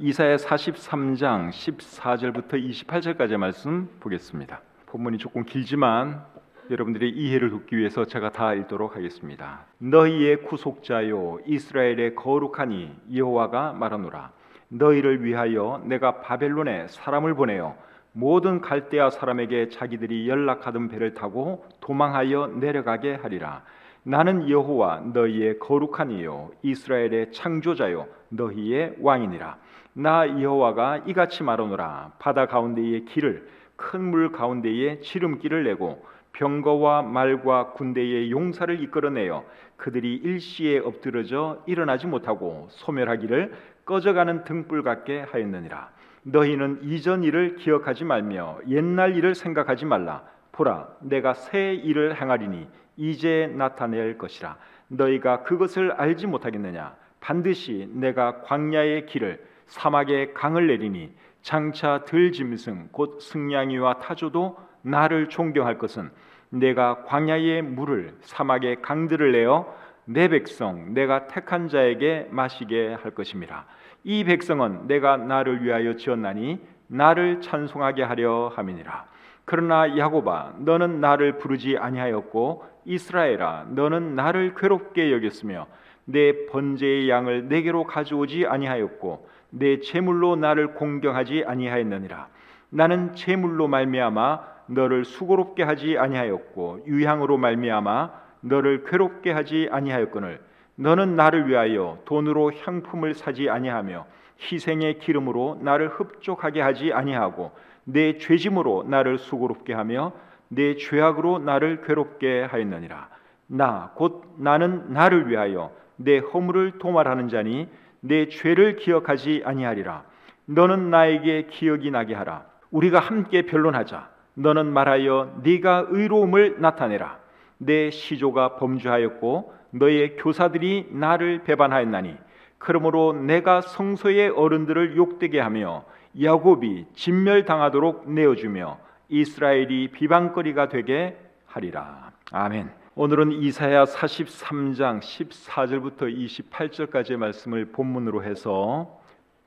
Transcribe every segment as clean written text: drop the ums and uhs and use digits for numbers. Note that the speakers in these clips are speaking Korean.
이사야 43장 14절부터 28절까지의 말씀 보겠습니다. 본문이 조금 길지만 여러분들의 이해를 돕기 위해서 제가 다 읽도록 하겠습니다. 너희의 구속자요 이스라엘의 거룩하니 여호와가 말하노라. 너희를 위하여 내가 바벨론에 사람을 보내어 모든 갈대아 사람에게 자기들이 연락하던 배를 타고 도망하여 내려가게 하리라. 나는 여호와 너희의 거룩한 이요 이스라엘의 창조자요 너희의 왕이니라. 나 여호와가 이같이 말하노라. 바다 가운데의 길을 큰 물 가운데에 지름길을 내고 병거와 말과 군대의 용사를 이끌어내어 그들이 일시에 엎드러져 일어나지 못하고 소멸하기를 꺼져가는 등불 같게 하였느니라. 너희는 이전 일을 기억하지 말며 옛날 일을 생각하지 말라. 보라, 내가 새 일을 행하리니 이제 나타낼 것이라. 너희가 그것을 알지 못하겠느냐? 반드시 내가 광야의 길을 사막의 강을 내리니 장차 들짐승 곧 승냥이와 타조도 나를 존경할 것은 내가 광야의 물을 사막의 강들을 내어 내 백성 내가 택한 자에게 마시게 할 것임이라. 이 백성은 내가 나를 위하여 지었나니 나를 찬송하게 하려 함이니라. 그러나 야곱아 너는 나를 부르지 아니하였고 이스라엘아 너는 나를 괴롭게 여겼으며 내 번제의 양을 내게로 가져오지 아니하였고 내 제물로 나를 공경하지 아니하였느니라. 나는 제물로 말미암아 너를 수고롭게 하지 아니하였고 유향으로 말미암아 너를 괴롭게 하지 아니하였거늘 너는 나를 위하여 돈으로 향품을 사지 아니하며 희생의 기름으로 나를 흡족하게 하지 아니하고 내 죄짐으로 나를 수고롭게 하며 내 죄악으로 나를 괴롭게 하였느니라. 나 곧 나는 나를 위하여 내 허물을 도말하는 자니 내 죄를 기억하지 아니하리라. 너는 나에게 기억이 나게 하라. 우리가 함께 변론하자. 너는 말하여 네가 의로움을 나타내라. 내 시조가 범죄하였고 너의 교사들이 나를 배반하였나니 그러므로 내가 성소의 어른들을 욕되게 하며 야곱이 진멸당하도록 내어주며 이스라엘이 비방거리가 되게 하리라. 아멘. 오늘은 이사야 43장 14절부터 28절까지의 말씀을 본문으로 해서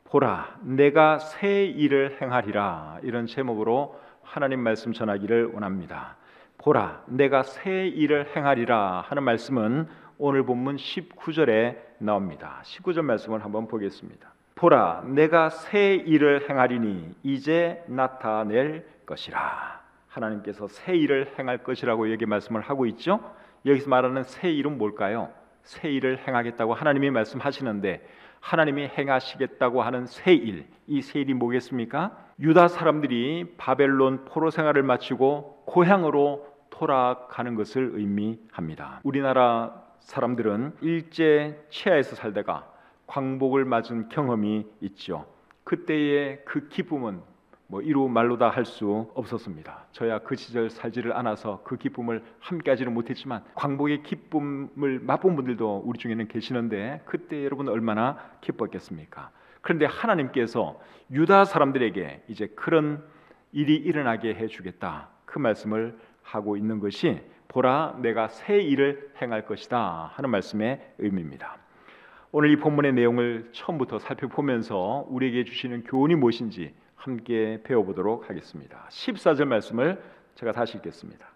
보라 내가 새 일을 행하리라 이런 제목으로 하나님 말씀 전하기를 원합니다. 보라 내가 새 일을 행하리라 하는 말씀은 오늘 본문 19절에 나옵니다. 19절 말씀을 한번 보겠습니다. 보라 내가 새 일을 행하리니 이제 나타낼 것이라. 하나님께서 새 일을 행할 것이라고 여기 말씀을 하고 있죠. 여기서 말하는 새 일은 뭘까요? 새 일을 행하겠다고 하나님이 말씀하시는데 하나님이 행하시겠다고 하는 새 일, 이 새 일이 뭐겠습니까? 유다 사람들이 바벨론 포로 생활을 마치고 고향으로 돌아가는 것을 의미합니다. 우리나라 사람들은 일제 치하에서 살다가 광복을 맞은 경험이 있죠. 그때의 그 기쁨은 이루 말로 다 할 수 없었습니다. 저야 그 시절 살지를 않아서 그 기쁨을 함께하지는 못했지만 광복의 기쁨을 맛본 분들도 우리 중에는 계시는데 그때 여러분 얼마나 기뻤겠습니까? 그런데 하나님께서 유다 사람들에게 이제 그런 일이 일어나게 해주겠다 그 말씀을 하고 있는 것이 보라 내가 새 일을 행할 것이다 하는 말씀의 의미입니다. 오늘 이 본문의 내용을 처음부터 살펴보면서 우리에게 주시는 교훈이 무엇인지 함께 배워보도록 하겠습니다. 14절 말씀을 제가 다시 읽겠습니다.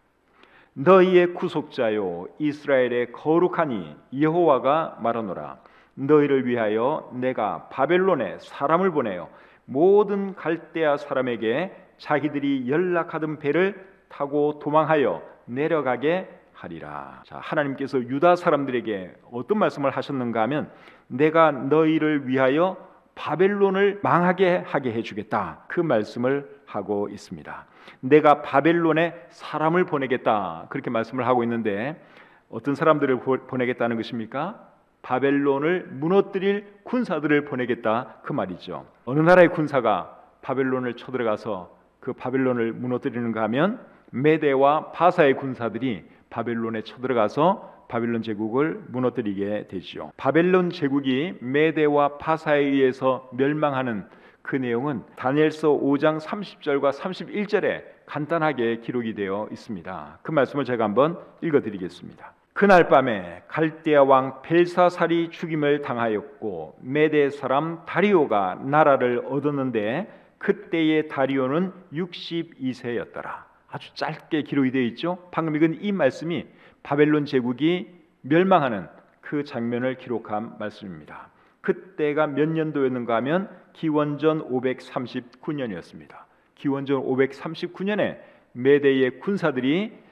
너희의 구속자요 이스라엘의 거룩하니 여호와가 말하노라. 너희를 위하여 내가 바벨론에 사람을 보내어 모든 갈대아 사람에게 자기들이 연락하던 배를 타고 도망하여 내려가게 하리라. 자, 하나님께서 유다 사람들에게 어떤 말씀을 하셨는가 하면 내가 너희를 위하여 바벨론을 망하게 하게 해주겠다 그 말씀을 하고 있습니다. 내가 바벨론에 사람을 보내겠다 그렇게 말씀을 하고 있는데 어떤 사람들을 보내겠다는 것입니까? 바벨론을 무너뜨릴 군사들을 보내겠다 그 말이죠. 어느 나라의 군사가 바벨론을 쳐들어가서 그 바벨론을 무너뜨리는가 하면 메대와 바사의 군사들이 바벨론에 쳐들어가서 바벨론 제국을 무너뜨리게 되죠. 바벨론 제국이 메대와 바사에 의해서 멸망하는 그 내용은 다니엘서 5장 30절과 31절에 간단하게 기록이 되어 있습니다. 그 말씀을 제가 한번 읽어드리겠습니다. 그날 밤에 갈대아 왕 벨사살이 죽임을 당하였고 메대 사람 다리오가 나라를 얻었는데 그때의 다리오는 62세였더라. 아주 짧게 기록이 되어 있죠. 방금 읽은 이 말씀이 바벨론 제국이 멸망하는 그 장면을 기록한 말씀입니다. 그때가 몇 년도였는가 하면 기원전 539년이었습니다. 기원전 539년에 메대의 군사들이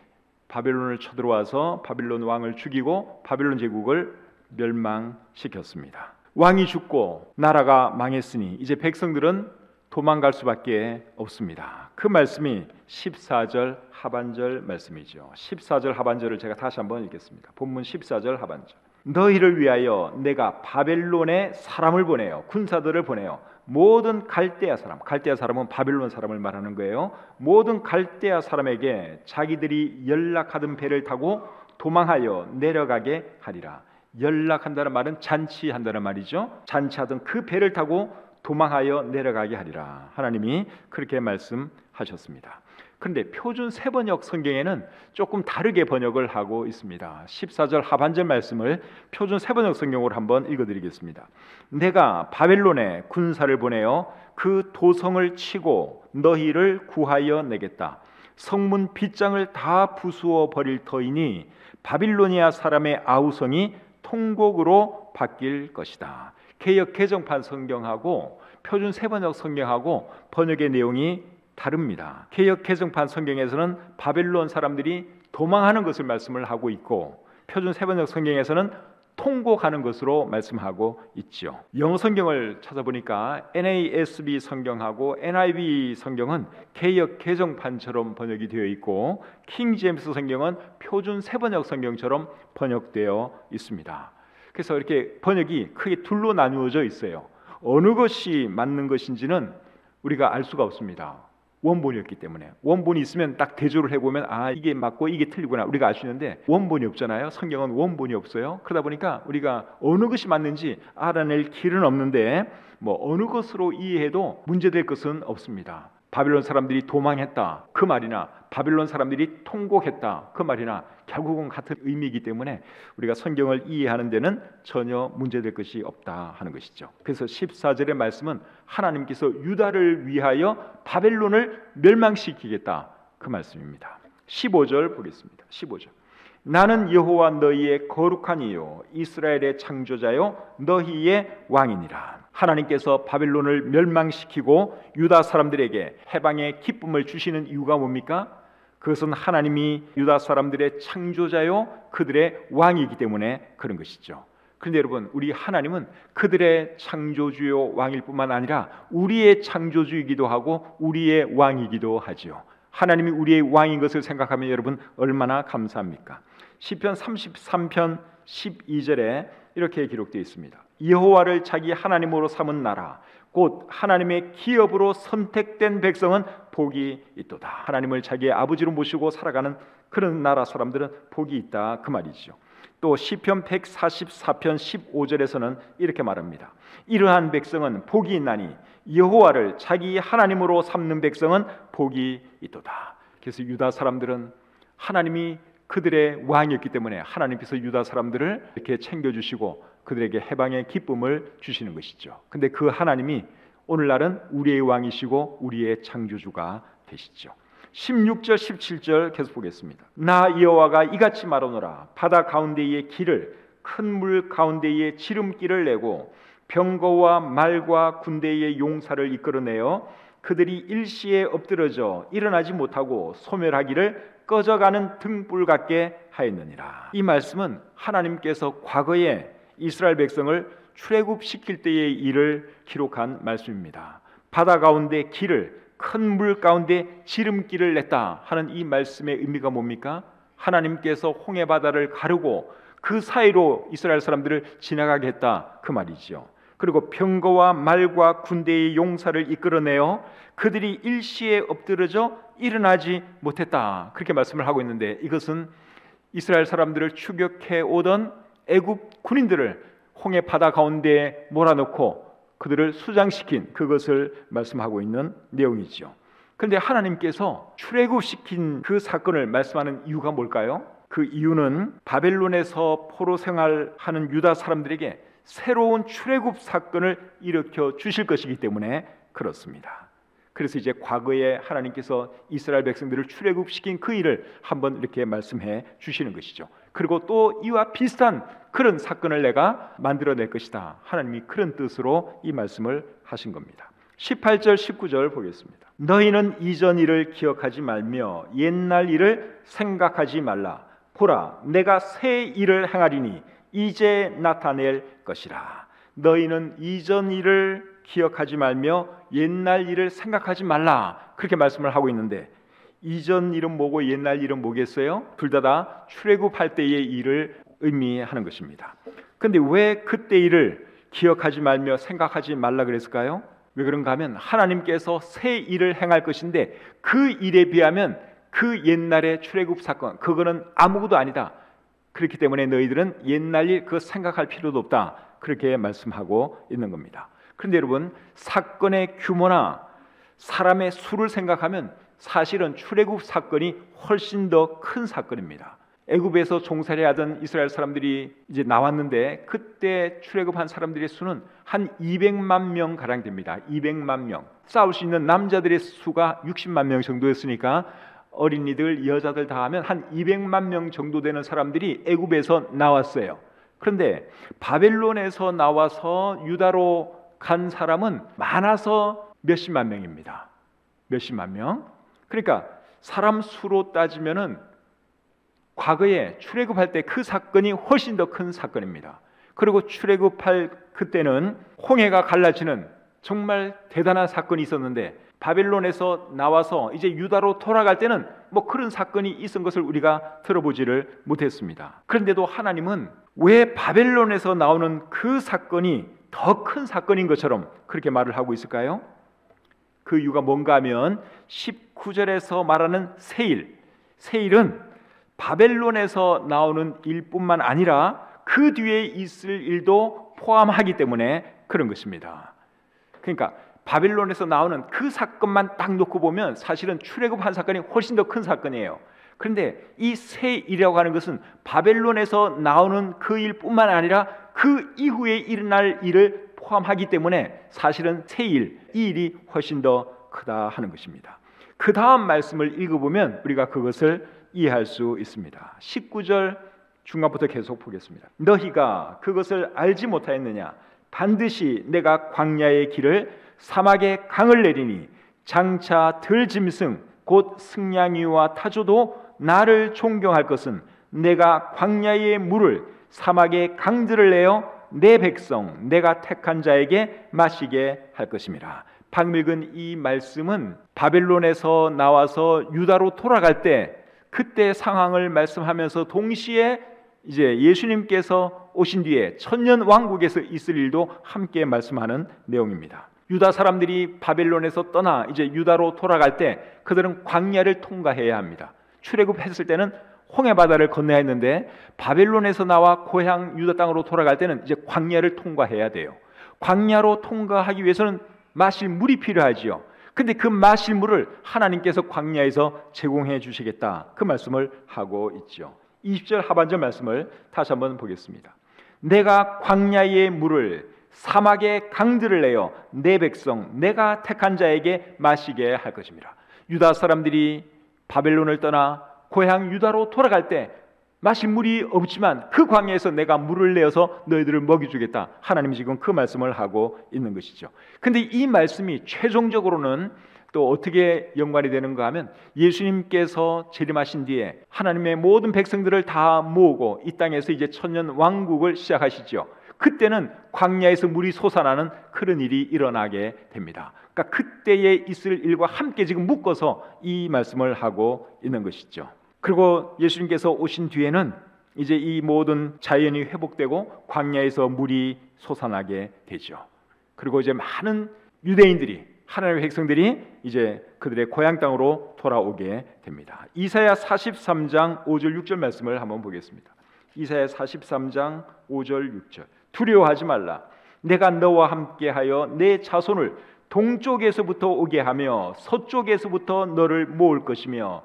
바벨론을 쳐들어와서 바벨론 왕을 죽이고 바벨론 제국을 멸망시켰습니다. 왕이 죽고 나라가 망했으니 이제 백성들은 도망갈 수밖에 없습니다. 그 말씀이 14절 하반절 말씀이죠. 14절 하반절을 제가 다시 한번 읽겠습니다. 본문 14절 하반절. 너희를 위하여 내가 바벨론에 사람을 보내요. 군사들을 보내요. 모든 갈대아 사람, 갈대아 사람은 바벨론 사람을 말하는 거예요. 모든 갈대아 사람에게 자기들이 연락하던 배를 타고 도망하여 내려가게 하리라. 연락한다는 말은 잔치한다는 말이죠. 잔치하던 그 배를 타고 도망하여 내려가게 하리라. 하나님이 그렇게 말씀하셨습니다. 그런데 표준 세번역 성경에는 조금 다르게 번역을 하고 있습니다. 14절 하반절 말씀을 표준 세번역 성경으로 한번 읽어드리겠습니다. 내가 바벨론에 군사를 보내어 그 도성을 치고 너희를 구하여 내겠다. 성문 빗장을 다 부수어 버릴 터이니 바빌로니아 사람의 아우성이 통곡으로 바뀔 것이다. 개역 개정판 성경하고 표준 세번역 성경하고 번역의 내용이 다릅니다. 개역 개정판 성경에서는 바벨론 사람들이 도망하는 것을 말씀을 하고 있고 표준 세번역 성경에서는 통곡하는 것으로 말씀하고 있죠. 영어 성경을 찾아보니까 NASB 성경하고 NIV 성경은 개역 개정판처럼 번역이 되어 있고 킹 제임스 성경은 표준 세번역 성경처럼 번역되어 있습니다. 그래서 이렇게 번역이 크게 둘로 나누어져 있어요. 어느 것이 맞는 것인지는 우리가 알 수가 없습니다. 원본이었기 때문에. 원본이 있으면 딱 대조를 해보면 아 이게 맞고 이게 틀리구나 우리가 알 수 있는데 원본이 없잖아요. 성경은 원본이 없어요. 그러다 보니까 우리가 어느 것이 맞는지 알아낼 길은 없는데 뭐 어느 것으로 이해해도 문제될 것은 없습니다. 바벨론 사람들이 도망했다 그 말이나 바벨론 사람들이 통곡했다 그 말이나 결국은 같은 의미이기 때문에 우리가 성경을 이해하는 데는 전혀 문제될 것이 없다 하는 것이죠. 그래서 14절의 말씀은 하나님께서 유다를 위하여 바벨론을 멸망시키겠다 그 말씀입니다. 15절 보겠습니다. 15절. 나는 여호와 너희의 거룩한 이요 이스라엘의 창조자요 너희의 왕이니라. 하나님께서 바벨론을 멸망시키고 유다 사람들에게 해방의 기쁨을 주시는 이유가 뭡니까? 그것은 하나님이 유다 사람들의 창조자요 그들의 왕이기 때문에 그런 것이죠. 그런데 여러분 우리 하나님은 그들의 창조주요 왕일 뿐만 아니라 우리의 창조주이기도 하고 우리의 왕이기도 하죠. 하나님이 우리의 왕인 것을 생각하면 여러분 얼마나 감사합니까? 시편 33편 12절에 이렇게 기록되어 있습니다. 여호와를 자기 하나님으로 삼은 나라 곧 하나님의 기업으로 선택된 백성은 복이 있도다. 하나님을 자기의 아버지로 모시고 살아가는 그런 나라 사람들은 복이 있다 그 말이죠. 또 시편 144편 15절에서는 이렇게 말합니다. 이러한 백성은 복이 있나니 여호와를 자기 하나님으로 삼는 백성은 복이 있도다. 그래서 유다 사람들은 하나님이 그들의 왕이었기 때문에 하나님께서 유다 사람들을 이렇게 챙겨주시고 그들에게 해방의 기쁨을 주시는 것이죠. 근데 그 하나님이 오늘날은 우리의 왕이시고 우리의 창조주가 되시죠. 16절 17절 계속 보겠습니다. 나 여호와가 이같이 말하노라. 바다 가운데의 길을 큰 물 가운데의 지름길을 내고 병거와 말과 군대의 용사를 이끌어내어 그들이 일시에 엎드러져 일어나지 못하고 소멸하기를 꺼져가는 등불 같게 하였느니라. 이 말씀은 하나님께서 과거에 이스라엘 백성을 출애굽시킬 때의 일을 기록한 말씀입니다. 바다 가운데 길을 큰 물 가운데 지름길을 냈다 하는 이 말씀의 의미가 뭡니까? 하나님께서 홍해 바다를 가르고 그 사이로 이스라엘 사람들을 지나가게 했다 그 말이죠. 그리고 병거와 말과 군대의 용사를 이끌어내어 그들이 일시에 엎드러져 일어나지 못했다 그렇게 말씀을 하고 있는데 이것은 이스라엘 사람들을 추격해 오던 애굽 군인들을 홍해 바다 가운데에 몰아넣고 그들을 수장시킨 그것을 말씀하고 있는 내용이죠. 그런데 하나님께서 출애굽시킨 그 사건을 말씀하는 이유가 뭘까요? 그 이유는 바벨론에서 포로 생활하는 유다 사람들에게 새로운 출애굽 사건을 일으켜 주실 것이기 때문에 그렇습니다. 그래서 이제 과거에 하나님께서 이스라엘 백성들을 출애굽시킨 그 일을 한번 이렇게 말씀해 주시는 것이죠. 그리고 또 이와 비슷한 그런 사건을 내가 만들어낼 것이다. 하나님이 그런 뜻으로 이 말씀을 하신 겁니다. 18절 19절 보겠습니다. 너희는 이전 일을 기억하지 말며 옛날 일을 생각하지 말라. 보라, 내가 새 일을 행하리니 이제 나타낼 것이라. 너희는 이전 일을 기억하지 말며 옛날 일을 생각하지 말라. 그렇게 말씀을 하고 있는데, 이전 일은 뭐고 옛날 일은 뭐겠어요? 둘 다 출애굽할 때의 일을 의미하는 것입니다. 그런데 왜 그때 일을 기억하지 말며 생각하지 말라 그랬을까요? 왜 그런가 하면 하나님께서 새 일을 행할 것인데 그 일에 비하면 그 옛날의 출애굽 사건, 그거는 아무것도 아니다. 그렇기 때문에 너희들은 옛날 일 그거 생각할 필요도 없다. 그렇게 말씀하고 있는 겁니다. 그런데 여러분, 사건의 규모나 사람의 수를 생각하면 사실은 출애굽 사건이 훨씬 더 큰 사건입니다. 애굽에서 종살이 하던 이스라엘 사람들이 이제 나왔는데 그때 출애굽한 사람들의 수는 한 200만 명 가량 됩니다. 200만 명. 싸울 수 있는 남자들의 수가 60만 명 정도였으니까 어린이들, 여자들 다 하면 한 200만 명 정도 되는 사람들이 애굽에서 나왔어요. 그런데 바벨론에서 나와서 유다로 간 사람은 많아서 몇십만 명입니다. 몇십만 명. 그러니까 사람 수로 따지면은 과거에 출애굽할 때 그 사건이 훨씬 더 큰 사건입니다. 그리고 출애굽할 그때는 홍해가 갈라지는 정말 대단한 사건이 있었는데 바벨론에서 나와서 이제 유다로 돌아갈 때는 뭐 그런 사건이 있은 것을 우리가 들어보지를 못했습니다. 그런데도 하나님은 왜 바벨론에서 나오는 그 사건이 더 큰 사건인 것처럼 그렇게 말을 하고 있을까요? 그 이유가 뭔가 하면 19절에서 말하는 새일, 새일은 바벨론에서 나오는 일뿐만 아니라 그 뒤에 있을 일도 포함하기 때문에 그런 것입니다. 그러니까 바벨론에서 나오는 그 사건만 딱 놓고 보면 사실은 출애굽한 사건이 훨씬 더 큰 사건이에요. 그런데 이 새일이라고 하는 것은 바벨론에서 나오는 그 일뿐만 아니라 그 이후에 일어날 일을 포함하기 때문에 사실은 새일, 이 일이 훨씬 더 크다 하는 것입니다. 그 다음 말씀을 읽어보면 우리가 그것을 이해할 수 있습니다. 19절 중간부터 계속 보겠습니다. 너희가 그것을 알지 못하였느냐? 반드시 내가 광야의 길을 사막의 강을 내리니 장차 들짐승 곧 승냥이와 타조도 나를 존경할 것은 내가 광야의 물을 사막의 강들을 내어 내 백성 내가 택한 자에게 마시게 할 것임이라. 방금 읽은 이 말씀은 바벨론에서 나와서 유다로 돌아갈 때 그때 상황을 말씀하면서 동시에 이제 예수님께서 오신 뒤에 천년 왕국에서 있을 일도 함께 말씀하는 내용입니다. 유다 사람들이 바벨론에서 떠나 이제 유다로 돌아갈 때 그들은 광야를 통과해야 합니다. 출애굽했을 때는 홍해 바다를 건너야 했는데 바벨론에서 나와 고향 유다 땅으로 돌아갈 때는 이제 광야를 통과해야 돼요. 광야로 통과하기 위해서는 마실 물이 필요하지요. 근데 그 마실 물을 하나님께서 광야에서 제공해 주시겠다, 그 말씀을 하고 있죠. 20절 하반절 말씀을 다시 한번 보겠습니다. 내가 광야의 물을 사막의 강들을 내어 내 백성 내가 택한 자에게 마시게 할 것입니다. 유다 사람들이 바벨론을 떠나 고향 유다로 돌아갈 때 마실 물이 없지만 그 광야에서 내가 물을 내어서 너희들을 먹여주겠다, 하나님이 지금 그 말씀을 하고 있는 것이죠. 근데 이 말씀이 최종적으로는 또 어떻게 연관이 되는가 하면 예수님께서 재림하신 뒤에 하나님의 모든 백성들을 다 모으고 이 땅에서 이제 천년 왕국을 시작하시죠. 그때는 광야에서 물이 솟아나는 그런 일이 일어나게 됩니다. 그러니까 그때에 있을 일과 함께 지금 묶어서 이 말씀을 하고 있는 것이죠. 그리고 예수님께서 오신 뒤에는 이제 이 모든 자연이 회복되고 광야에서 물이 솟아나게 되죠. 그리고 이제 많은 유대인들이, 하나님의 백성들이 이제 그들의 고향 땅으로 돌아오게 됩니다. 이사야 43장 5절 6절 말씀을 한번 보겠습니다. 이사야 43장 5절 6절. 두려워하지 말라. 내가 너와 함께하여 내 자손을 동쪽에서부터 오게 하며 서쪽에서부터 너를 모을 것이며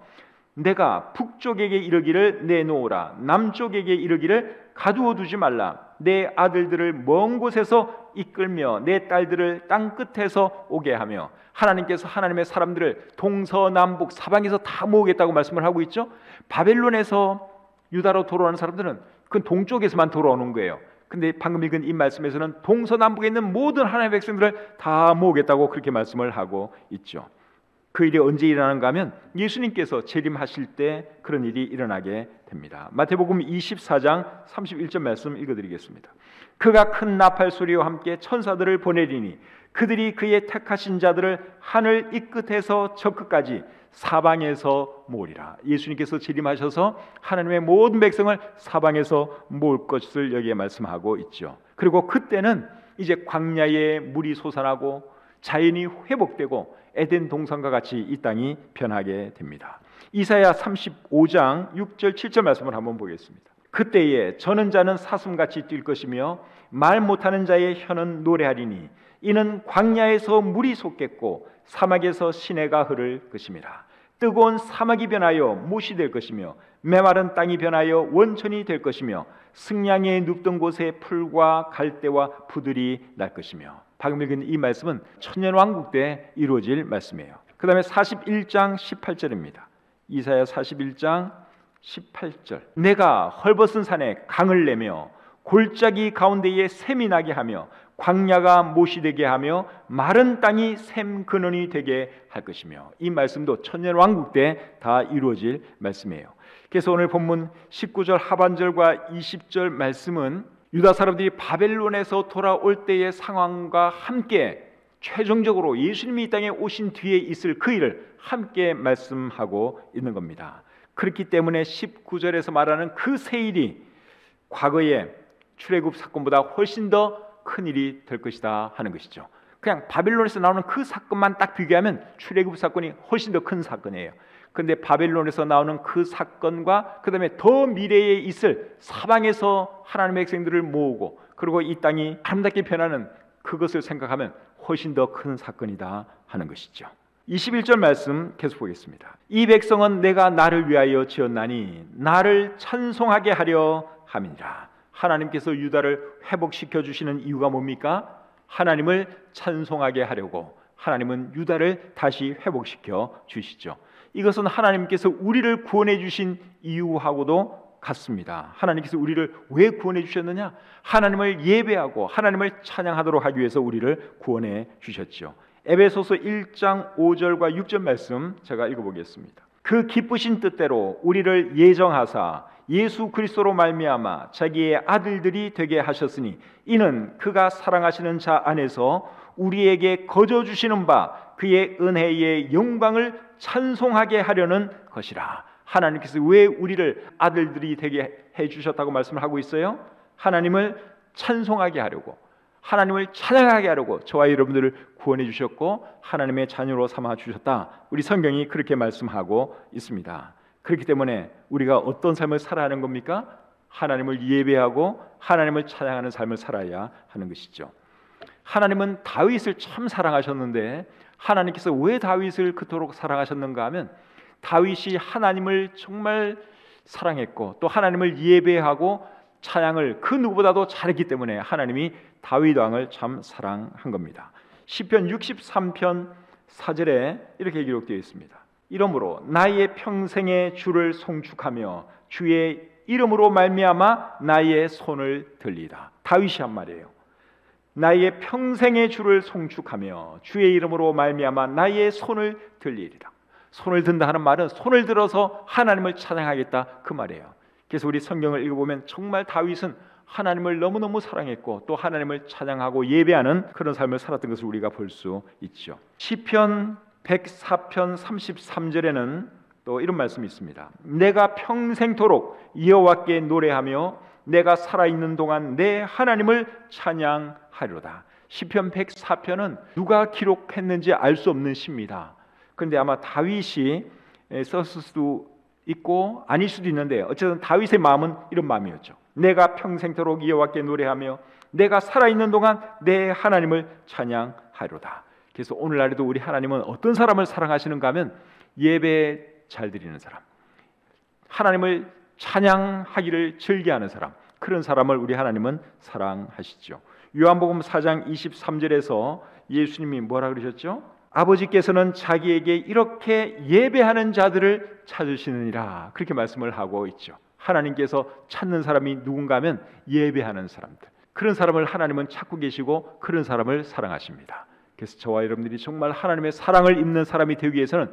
내가 북쪽에게 이르기를 내놓으라, 남쪽에게 이르기를 가두어 두지 말라. 내 아들들을 먼 곳에서 이끌며 내 딸들을 땅 끝에서 오게 하며. 하나님께서 하나님의 사람들을 동서남북 사방에서 다 모으겠다고 말씀을 하고 있죠. 바벨론에서 유다로 돌아오는 사람들은 그 동쪽에서만 돌아오는 거예요. 근데 방금 읽은 이 말씀에서는 동서남북에 있는 모든 하나님의 백성들을 다 모으겠다고 그렇게 말씀을 하고 있죠. 그 일이 언제 일어나는가 하면 예수님께서 재림하실 때 그런 일이 일어나게 됩니다. 마태복음 24장 31절 말씀 읽어드리겠습니다. 그가 큰 나팔 소리와 함께 천사들을 보내리니 그들이 그의 택하신 자들을 하늘 이 끝에서 저 끝까지 사방에서 모으리라. 예수님께서 재림하셔서 하나님의 모든 백성을 사방에서 모을 것을 여기에 말씀하고 있죠. 그리고 그때는 이제 광야에 물이 솟아나고 자연이 회복되고 에덴 동산과 같이 이 땅이 변하게 됩니다. 이사야 35장 6절 7절 말씀을 한번 보겠습니다. 그때에 저는 자는 사슴같이 뛸 것이며 말 못하는 자의 혀는 노래하리니 이는 광야에서 물이 솟겠고 사막에서 시내가 흐를 것임이라. 뜨거운 사막이 변하여 못이 될 것이며 메마른 땅이 변하여 원천이 될 것이며 승량에 눕던 곳에 풀과 갈대와 푸들이 날 것이며. 방금 읽은 이 말씀은 천년왕국 때 이루어질 말씀이에요. 그 다음에 41장 18절입니다. 이사야 41장 18절. 내가 헐벗은 산에 강을 내며 골짜기 가운데에 샘이 나게 하며 광야가 못이 되게 하며 마른 땅이 샘 근원이 되게 할 것이며. 이 말씀도 천년왕국 때 다 이루어질 말씀이에요. 그래서 오늘 본문 19절 하반절과 20절 말씀은 유다 사람들이 바벨론에서 돌아올 때의 상황과 함께 최종적으로 예수님이 이 땅에 오신 뒤에 있을 그 일을 함께 말씀하고 있는 겁니다. 그렇기 때문에 19절에서 말하는 그 세일이 과거의 출애굽 사건보다 훨씬 더 큰 일이 될 것이다 하는 것이죠. 그냥 바벨론에서 나오는 그 사건만 딱 비교하면 출애굽 사건이 훨씬 더 큰 사건이에요. 그런데 바벨론에서 나오는 그 사건과 그 다음에 더 미래에 있을 사방에서 하나님의 백성들을 모으고 그리고 이 땅이 아름답게 변하는 그것을 생각하면 훨씬 더 큰 사건이다 하는 것이죠. 21절 말씀 계속 보겠습니다. 이 백성은 내가 나를 위하여 지었나니 나를 찬송하게 하려 함이니라. 하나님께서 유다를 회복시켜 주시는 이유가 뭡니까? 하나님을 찬송하게 하려고 하나님은 유다를 다시 회복시켜 주시죠. 이것은 하나님께서 우리를 구원해 주신 이유하고도 같습니다. 하나님께서 우리를 왜 구원해 주셨느냐? 하나님을 예배하고 하나님을 찬양하도록 하기 위해서 우리를 구원해 주셨죠. 에베소서 1장 5절과 6절 말씀 제가 읽어보겠습니다. 그 기쁘신 뜻대로 우리를 예정하사 예수 그리스도로 말미암아 자기의 아들들이 되게 하셨으니 이는 그가 사랑하시는 자 안에서 우리에게 거저 주시는 바 그의 은혜의 영광을 찬송하게 하려는 것이라. 하나님께서 왜 우리를 아들들이 되게 해주셨다고 말씀을 하고 있어요? 하나님을 찬송하게 하려고, 하나님을 찬양하게 하려고 저와 여러분들을 구원해 주셨고 하나님의 자녀로 삼아 주셨다. 우리 성경이 그렇게 말씀하고 있습니다. 그렇기 때문에 우리가 어떤 삶을 살아야 하는 겁니까? 하나님을 예배하고 하나님을 찬양하는 삶을 살아야 하는 것이죠. 하나님은 다윗을 참 사랑하셨는데 하나님께서 왜 다윗을 그토록 사랑하셨는가 하면 다윗이 하나님을 정말 사랑했고 또 하나님을 예배하고 찬양을 그 누구보다도 잘했기 때문에 하나님이 다윗 왕을 참 사랑한 겁니다. 시편 63편 4절에 이렇게 기록되어 있습니다. 이러므로 나의 평생의 주를 송축하며 주의 이름으로 말미암아 나의 손을 들리다. 다윗이 한 말이에요. 나의 평생의 주를 송축하며 주의 이름으로 말미암아 나의 손을 들리리라. 손을 든다 하는 말은 손을 들어서 하나님을 찬양하겠다 그 말이에요. 그래서 우리 성경을 읽어보면 정말 다윗은 하나님을 너무너무 사랑했고 또 하나님을 찬양하고 예배하는 그런 삶을 살았던 것을 우리가 볼 수 있죠. 시편 104편 33절에는 또 이런 말씀이 있습니다. 내가 평생토록 여호와께 노래하며 내가 살아있는 동안 내 하나님을 찬양하리로다. 시편 104편은 누가 기록했는지 알 수 없는 시입니다. 그런데 아마 다윗이 썼을 수도 있고 아닐 수도 있는데 어쨌든 다윗의 마음은 이런 마음이었죠. 내가 평생토록 여호와께 노래하며 내가 살아있는 동안 내 하나님을 찬양하리로다. 그래서 오늘날에도 우리 하나님은 어떤 사람을 사랑하시는가 하면 예배 잘 드리는 사람, 하나님을 찬양하기를 즐겨하는 사람, 그런 사람을 우리 하나님은 사랑하시죠. 요한복음 4장 23절에서 예수님이 뭐라 그러셨죠? 아버지께서는 자기에게 이렇게 예배하는 자들을 찾으시느니라, 그렇게 말씀을 하고 있죠. 하나님께서 찾는 사람이 누군가 하면 예배하는 사람들, 그런 사람을 하나님은 찾고 계시고 그런 사람을 사랑하십니다. 그래서 저와 여러분들이 정말 하나님의 사랑을 입는 사람이 되기 위해서는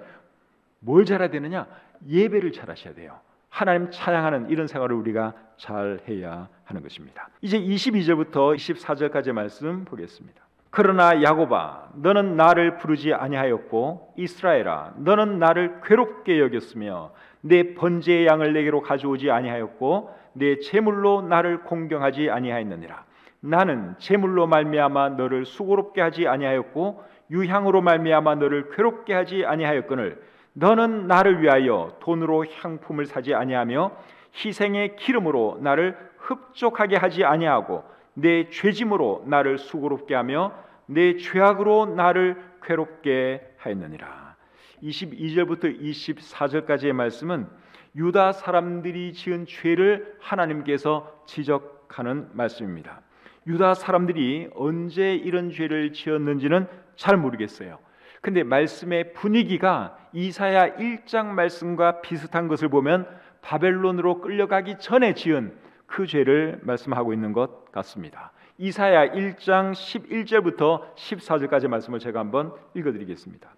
뭘 잘해야 되느냐? 예배를 잘하셔야 돼요. 하나님 찬양하는 이런 생활을 우리가 잘 해야 하는 것입니다. 이제 22절부터 24절까지 말씀 보겠습니다. 그러나 야곱아, 너는 나를 부르지 아니하였고 이스라엘아, 너는 나를 괴롭게 여겼으며 내 번제의 양을 내게로 가져오지 아니하였고 내 제물로 나를 공경하지 아니하였느니라. 나는 제물로 말미암아 너를 수고롭게 하지 아니하였고 유향으로 말미암아 너를 괴롭게 하지 아니하였거늘 너는 나를 위하여 돈으로 향품을 사지 아니하며 희생의 기름으로 나를 흡족하게 하지 아니하고 내 죄짐으로 나를 수고롭게 하며 내 죄악으로 나를 괴롭게 하였느니라. 22절부터 24절까지의 말씀은 유다 사람들이 지은 죄를 하나님께서 지적하는 말씀입니다. 유다 사람들이 언제 이런 죄를 지었는지는 잘 모르겠어요. 근데 말씀의 분위기가 이사야 1장 말씀과 비슷한 것을 보면 바벨론으로 끌려가기 전에 지은 그 죄를 말씀하고 있는 것 같습니다. 이사야 1장 11절부터 14절까지 말씀을 제가 한번 읽어드리겠습니다.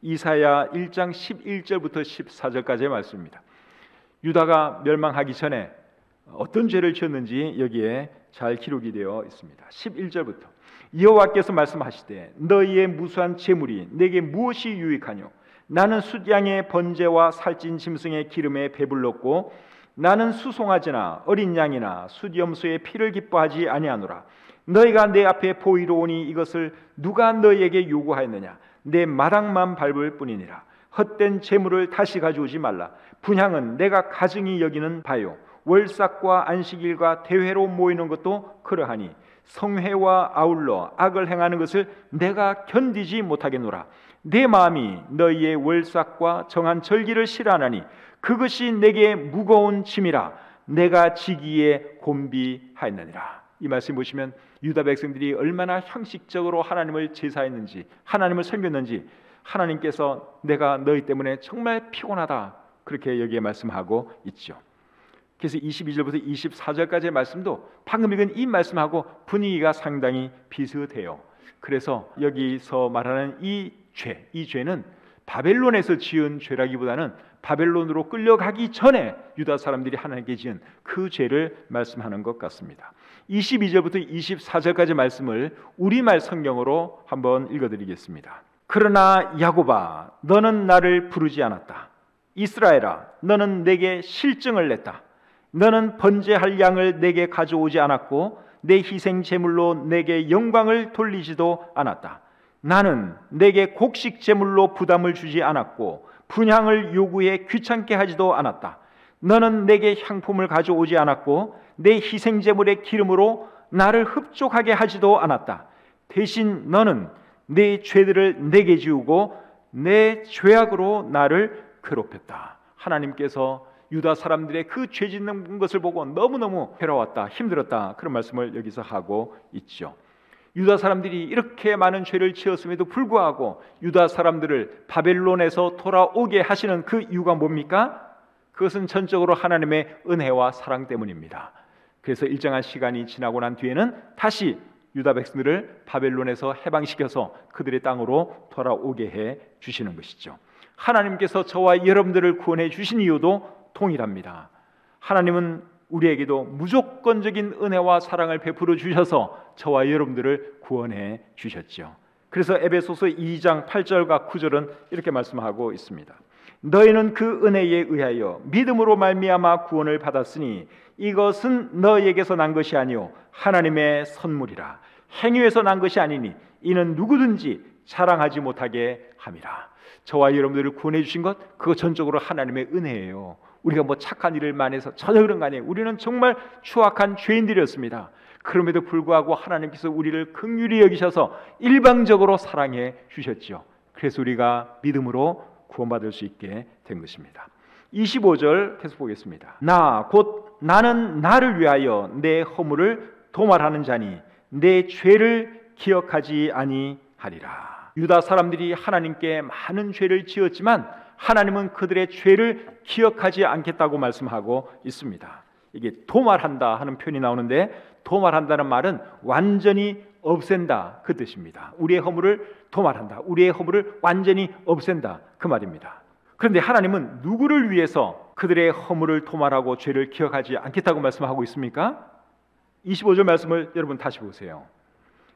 이사야 1장 11절부터 14절까지의 말씀입니다. 유다가 멸망하기 전에 어떤 죄를 지었는지 여기에 잘 기록이 되어 있습니다. 11절부터 여호와께서 말씀하시되 너희의 무수한 재물이 내게 무엇이 유익하뇨? 나는 숫양의 번제와 살찐 짐승의 기름에 배불렀고 나는 수송아지나 어린 양이나 숫염소의 피를 기뻐하지 아니하노라. 너희가 내 앞에 보이러 오니 이것을 누가 너희에게 요구하였느냐? 내 마당만 밟을 뿐이니라. 헛된 재물을 다시 가져오지 말라. 분향은 내가 가증히 여기는 바요. 월삭과 안식일과 대회로 모이는 것도 그러하니 성회와 아울러 악을 행하는 것을 내가 견디지 못하겠노라. 내 마음이 너희의 월삭과 정한 절기를 싫어하나니 그것이 내게 무거운 짐이라 내가 지기에 곤비하였느니라. 이 말씀 보시면 유다 백성들이 얼마나 형식적으로 하나님을 제사했는지, 하나님을 섬겼는지, 하나님께서 내가 너희 때문에 정말 피곤하다, 그렇게 여기에 말씀하고 있죠. 그래서 22절부터 24절까지의 말씀도 방금 읽은 이 말씀하고 분위기가 상당히 비슷해요. 그래서 여기서 말하는 이 죄는 바벨론에서 지은 죄라기보다는 바벨론으로 끌려가기 전에 유다 사람들이 하나님께 지은 그 죄를 말씀하는 것 같습니다. 22절부터 24절까지 말씀을 우리말 성경으로 한번 읽어드리겠습니다. 그러나 야곱아, 너는 나를 부르지 않았다. 이스라엘아, 너는 내게 실증을 냈다. 너는 번제할 양을 내게 가져오지 않았고 내 희생 제물로 내게 영광을 돌리지도 않았다. 나는 내게 곡식 제물로 부담을 주지 않았고 분향을 요구해 귀찮게 하지도 않았다. 너는 내게 향품을 가져오지 않았고 내 희생 제물의 기름으로 나를 흡족하게 하지도 않았다. 대신 너는 내 죄들을 내게 지우고 내 죄악으로 나를 괴롭혔다. 하나님께서 유다 사람들의 그 죄 짓는 것을 보고 너무너무 괴로웠다, 힘들었다, 그런 말씀을 여기서 하고 있죠. 유다 사람들이 이렇게 많은 죄를 지었음에도 불구하고 유다 사람들을 바벨론에서 돌아오게 하시는 그 이유가 뭡니까? 그것은 전적으로 하나님의 은혜와 사랑 때문입니다. 그래서 일정한 시간이 지나고 난 뒤에는 다시 유다 백성들을 바벨론에서 해방시켜서 그들의 땅으로 돌아오게 해 주시는 것이죠. 하나님께서 저와 여러분들을 구원해 주신 이유도 동일합니다. 하나님은 우리에게도 무조건적인 은혜와 사랑을 베풀어 주셔서 저와 여러분들을 구원해 주셨죠. 그래서 에베소서 2장 8절과 9절은 이렇게 말씀하고 있습니다. 너희는 그 은혜에 의하여 믿음으로 말미암아 구원을 받았으니 이것은 너희에게서 난 것이 아니요 하나님의 선물이라. 행위에서 난 것이 아니니 이는 누구든지 자랑하지 못하게 함이라. 저와 여러분들을 구원해 주신 것, 그거 전적으로 하나님의 은혜예요. 우리가 뭐 착한 일을 많이 해서 전혀 그런 거 아니에요. 우리는 정말 추악한 죄인들이었습니다. 그럼에도 불구하고 하나님께서 우리를 긍휼히 여기셔서 일방적으로 사랑해 주셨죠. 그래서 우리가 믿음으로 구원받을 수 있게 된 것입니다. 25절 계속 보겠습니다. 나 곧 나는 나를 위하여 내 허물을 도말하는 자니 내 죄를 기억하지 아니하리라. 유다 사람들이 하나님께 많은 죄를 지었지만 하나님은 그들의 죄를 기억하지 않겠다고 말씀하고 있습니다. 이게 도말한다 하는 표현이 나오는데, 도말한다는 말은 완전히 없앤다 그 뜻입니다. 우리의 허물을 도말한다, 우리의 허물을 완전히 없앤다 그 말입니다. 그런데 하나님은 누구를 위해서 그들의 허물을 도말하고 죄를 기억하지 않겠다고 말씀하고 있습니까? 25절 말씀을 여러분 다시 보세요.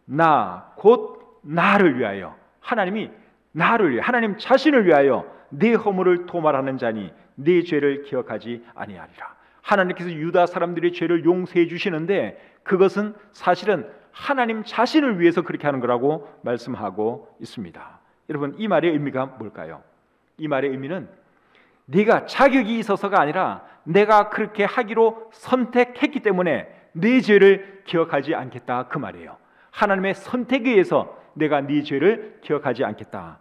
나 곧 나를 위하여, 하나님이 나를 위해, 하나님 자신을 위하여 네 허물을 도말하는 자니 네 죄를 기억하지 아니하리라. 하나님께서 유다 사람들의 죄를 용서해 주시는데 그것은 사실은 하나님 자신을 위해서 그렇게 하는 거라고 말씀하고 있습니다. 여러분, 이 말의 의미가 뭘까요? 이 말의 의미는 네가 자격이 있어서가 아니라 내가 그렇게 하기로 선택했기 때문에 네 죄를 기억하지 않겠다 그 말이에요. 하나님의 선택에 의해서 내가 네 죄를 기억하지 않겠다,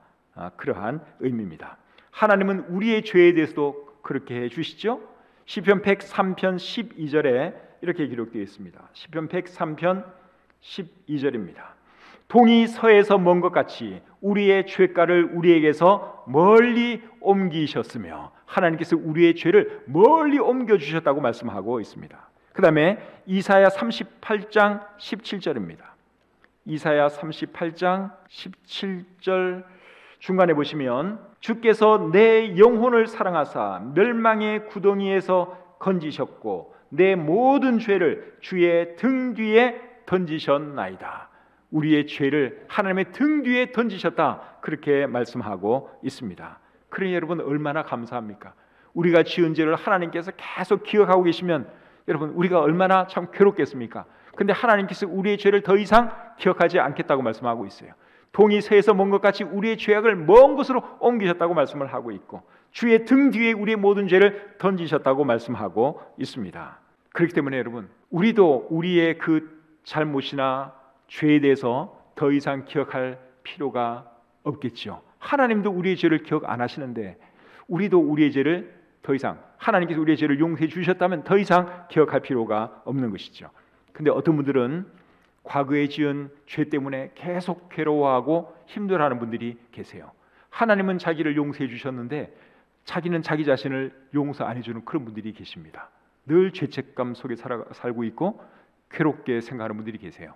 그러한 의미입니다. 하나님은 우리의 죄에 대해서도 그렇게 해주시죠. 시편 103편 12절에 이렇게 기록되어 있습니다. 시편 103편 12절입니다. 동이 서에서 먼 것 같이 우리의 죄가를 우리에게서 멀리 옮기셨으며, 하나님께서 우리의 죄를 멀리 옮겨주셨다고 말씀하고 있습니다. 그 다음에 이사야 38장 17절입니다. 이사야 38장 17절 중간에 보시면, 주께서 내 영혼을 사랑하사 멸망의 구덩이에서 건지셨고 내 모든 죄를 주의 등 뒤에 던지셨나이다. 우리의 죄를 하나님의 등 뒤에 던지셨다, 그렇게 말씀하고 있습니다. 그러니 여러분, 얼마나 감사합니까? 우리가 지은 죄를 하나님께서 계속 기억하고 계시면 여러분, 우리가 얼마나 참 괴롭겠습니까? 근데 하나님께서 우리의 죄를 더 이상 기억하지 않겠다고 말씀하고 있어요. 동이 서에서 먼 것 같이 우리의 죄악을 먼 곳으로 옮기셨다고 말씀을 하고 있고, 주의 등 뒤에 우리의 모든 죄를 던지셨다고 말씀하고 있습니다. 그렇기 때문에 여러분, 우리도 우리의 그 잘못이나 죄에 대해서 더 이상 기억할 필요가 없겠죠. 하나님도 우리의 죄를 기억 안 하시는데 우리도 우리의 죄를 더 이상, 하나님께서 우리의 죄를 용서해 주셨다면 더 이상 기억할 필요가 없는 것이죠. 근데 어떤 분들은 과거에 지은 죄 때문에 계속 괴로워하고 힘들어하는 분들이 계세요. 하나님은 자기를 용서해 주셨는데 자기는 자기 자신을 용서 안 해주는 그런 분들이 계십니다. 늘 죄책감 속에 살고 있고 괴롭게 생각하는 분들이 계세요.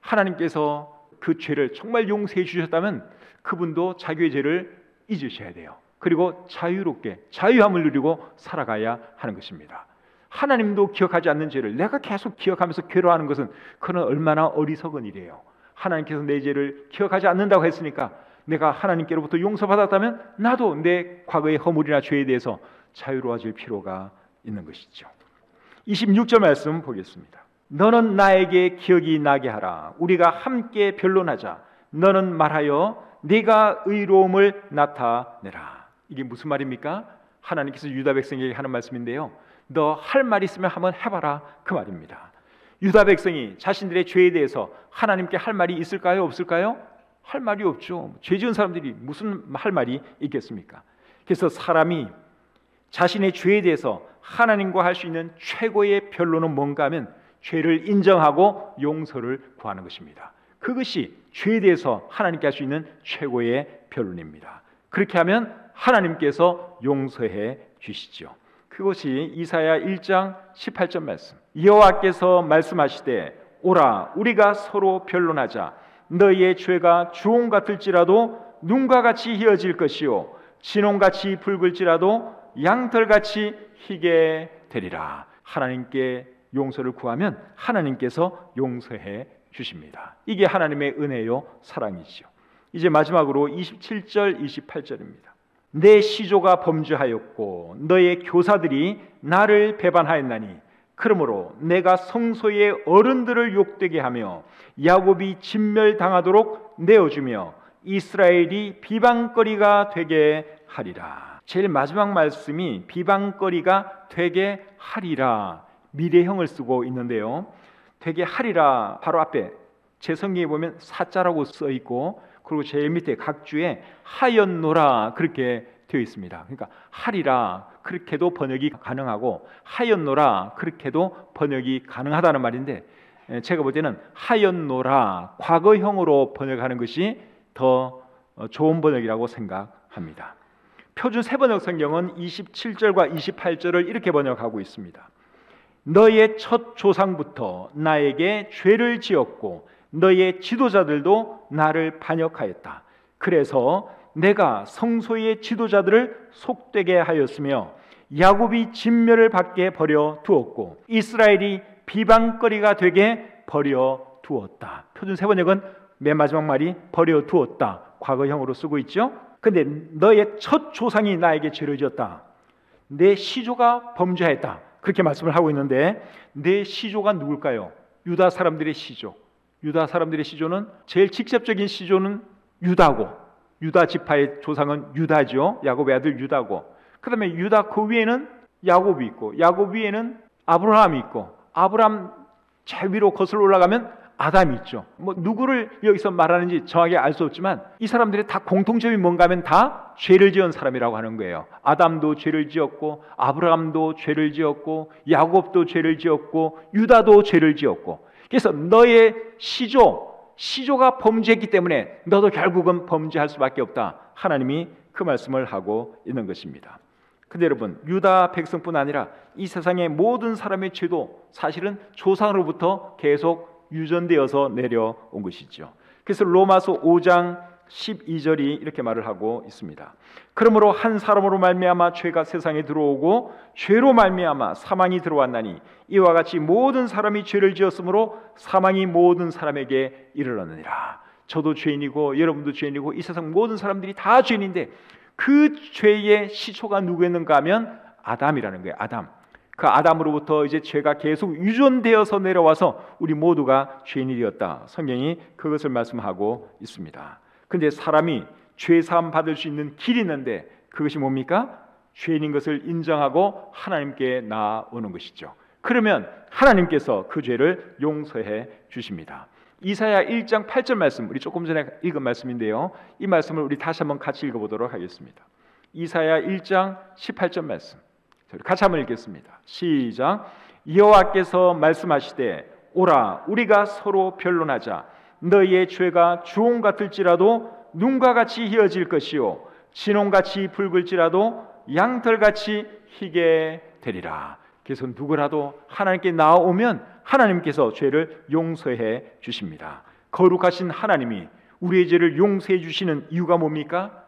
하나님께서 그 죄를 정말 용서해 주셨다면 그분도 자기의 죄를 잊으셔야 돼요. 그리고 자유롭게 자유함을 누리고 살아가야 하는 것입니다. 하나님도 기억하지 않는 죄를 내가 계속 기억하면서 괴로워하는 것은 그는 얼마나 어리석은 일이에요. 하나님께서 내 죄를 기억하지 않는다고 했으니까 내가 하나님께로부터 용서받았다면 나도 내 과거의 허물이나 죄에 대해서 자유로워질 필요가 있는 것이죠. 26절 말씀 보겠습니다. 너는 나에게 기억이 나게 하라. 우리가 함께 변론하자. 너는 말하여 네가 의로움을 나타내라. 이게 무슨 말입니까? 하나님께서 유다 백성에게 하는 말씀인데요, 너 할 말 있으면 한번 해봐라, 그 말입니다. 유다 백성이 자신들의 죄에 대해서 하나님께 할 말이 있을까요? 없을까요? 할 말이 없죠. 죄 지은 사람들이 무슨 할 말이 있겠습니까? 그래서 사람이 자신의 죄에 대해서 하나님과 할 수 있는 최고의 변론은 뭔가 하면 죄를 인정하고 용서를 구하는 것입니다. 그것이 죄에 대해서 하나님께 할 수 있는 최고의 변론입니다. 그렇게 하면 하나님께서 용서해 주시죠. 그것이 이사야 1장 18절 말씀. 여호와께서 말씀하시되 오라, 우리가 서로 변론하자. 너희의 죄가 주홍 같을지라도 눈과 같이 희어질 것이요 진홍같이 붉을지라도 양털같이 희게 되리라. 하나님께 용서를 구하면 하나님께서 용서해 주십니다. 이게 하나님의 은혜요 사랑이죠. 이제 마지막으로 27절 28절입니다. 내 시조가 범죄하였고 너의 교사들이 나를 배반하였나니 그러므로 내가 성소의 어른들을 욕되게 하며 야곱이 진멸당하도록 내어주며 이스라엘이 비방거리가 되게 하리라. 제일 마지막 말씀이 비방거리가 되게 하리라, 미래형을 쓰고 있는데요, 되게 하리라 바로 앞에 제 성경에 보면 사자라고 써 있고, 그리고 제일 밑에 각주에 하였노라 그렇게 되어 있습니다. 그러니까 하리라 그렇게도 번역이 가능하고 하였노라 그렇게도 번역이 가능하다는 말인데, 제가 볼 때는 하였노라 과거형으로 번역하는 것이 더 좋은 번역이라고 생각합니다. 표준 새번역 성경은 27절과 28절을 이렇게 번역하고 있습니다. 너의 첫 조상부터 나에게 죄를 지었고 너의 지도자들도 나를 반역하였다. 그래서 내가 성소의 지도자들을 속되게 하였으며 야곱이 진멸을 받게 버려 두었고 이스라엘이 비방거리가 되게 버려 두었다. 표준 새번역은 맨 마지막 말이 버려 두었다 과거형으로 쓰고 있죠. 근데 너의 첫 조상이 나에게 죄를 지었다. 내 시조가 범죄하였다. 그렇게 말씀을 하고 있는데, 내 시조가 누굴까요? 유다 사람들의 시조. 유다 사람들의 시조는 제일 직접적인 시조는 유다고, 유다 지파의 조상은 유다죠. 야곱의 아들 유다고. 그다음에 유다 그 위에는 야곱이 있고, 야곱 위에는 아브라함이 있고, 아브라함 제 위로 거슬러 올라가면 아담이 있죠. 뭐 누구를 여기서 말하는지 정확히 알 수 없지만 이 사람들이 다 공통점이 뭔가 하면 다 죄를 지은 사람이라고 하는 거예요. 아담도 죄를 지었고, 아브라함도 죄를 지었고, 야곱도 죄를 지었고, 유다도 죄를 지었고. 그래서 너의 시조가 범죄했기 때문에 너도 결국은 범죄할 수밖에 없다. 하나님이 그 말씀을 하고 있는 것입니다. 근데 여러분, 유다 백성뿐 아니라 이 세상의 모든 사람의 죄도 사실은 조상으로부터 계속 유전되어서 내려온 것이죠. 그래서 로마서 5장 12절이 이렇게 말을 하고 있습니다. 그러므로 한 사람으로 말미암아 죄가 세상에 들어오고 죄로 말미암아 사망이 들어왔나니 이와 같이 모든 사람이 죄를 지었으므로 사망이 모든 사람에게 이르렀느니라. 저도 죄인이고 여러분도 죄인이고 이 세상 모든 사람들이 다 죄인인데 그 죄의 시초가 누구였는가 하면 아담이라는 거예요. 아담. 그 아담으로부터 이제 죄가 계속 유전되어서 내려와서 우리 모두가 죄인이 되었다. 성경이 그것을 말씀하고 있습니다. 근데 사람이 죄 사함 받을 수 있는 길이 있는데 그것이 뭡니까? 죄인인 것을 인정하고 하나님께 나아오는 것이죠. 그러면 하나님께서 그 죄를 용서해 주십니다. 이사야 1장 8절 말씀, 우리 조금 전에 읽은 말씀인데요. 이 말씀을 우리 다시 한번 같이 읽어보도록 하겠습니다. 이사야 1장 18절 말씀 같이 한번 읽겠습니다. 시작. 여호와께서 말씀하시되 오라 우리가 서로 변론하자. 너희의 죄가 주홍 같을지라도 눈과 같이 희어질 것이요 진홍같이 붉을지라도 양털같이 희게 되리라. 그래서 누구라도 하나님께 나아오면 하나님께서 죄를 용서해 주십니다. 거룩하신 하나님이 우리의 죄를 용서해 주시는 이유가 뭡니까?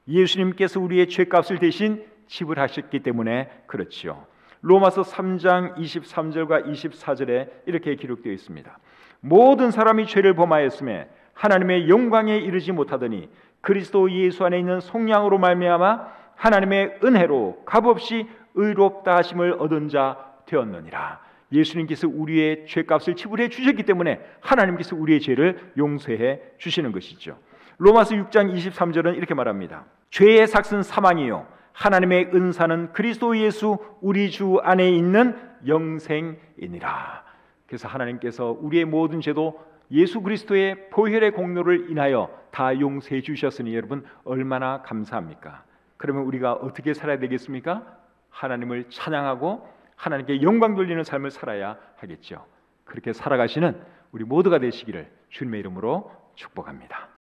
예수님께서 우리의 죄값을 대신 지불하셨기 때문에 그렇지요. 로마서 3장 23절과 24절에 이렇게 기록되어 있습니다. 모든 사람이 죄를 범하였음에 하나님의 영광에 이르지 못하더니 그리스도 예수 안에 있는 속량으로 말미암아 하나님의 은혜로 값없이 의롭다 하심을 얻은 자 되었느니라. 예수님께서 우리의 죄값을 지불해 주셨기 때문에 하나님께서 우리의 죄를 용서해 주시는 것이죠. 로마서 6장 23절은 이렇게 말합니다. 죄의 삭은 사망이요 하나님의 은사는 그리스도 예수 우리 주 안에 있는 영생이니라. 그래서 하나님께서 우리의 모든 죄도 예수 그리스도의 보혈의 공로를 인하여 다 용서해 주셨으니 여러분 얼마나 감사합니까? 그러면 우리가 어떻게 살아야 되겠습니까? 하나님을 찬양하고 하나님께 영광 돌리는 삶을 살아야 하겠죠. 그렇게 살아가시는 우리 모두가 되시기를 주님의 이름으로 축복합니다.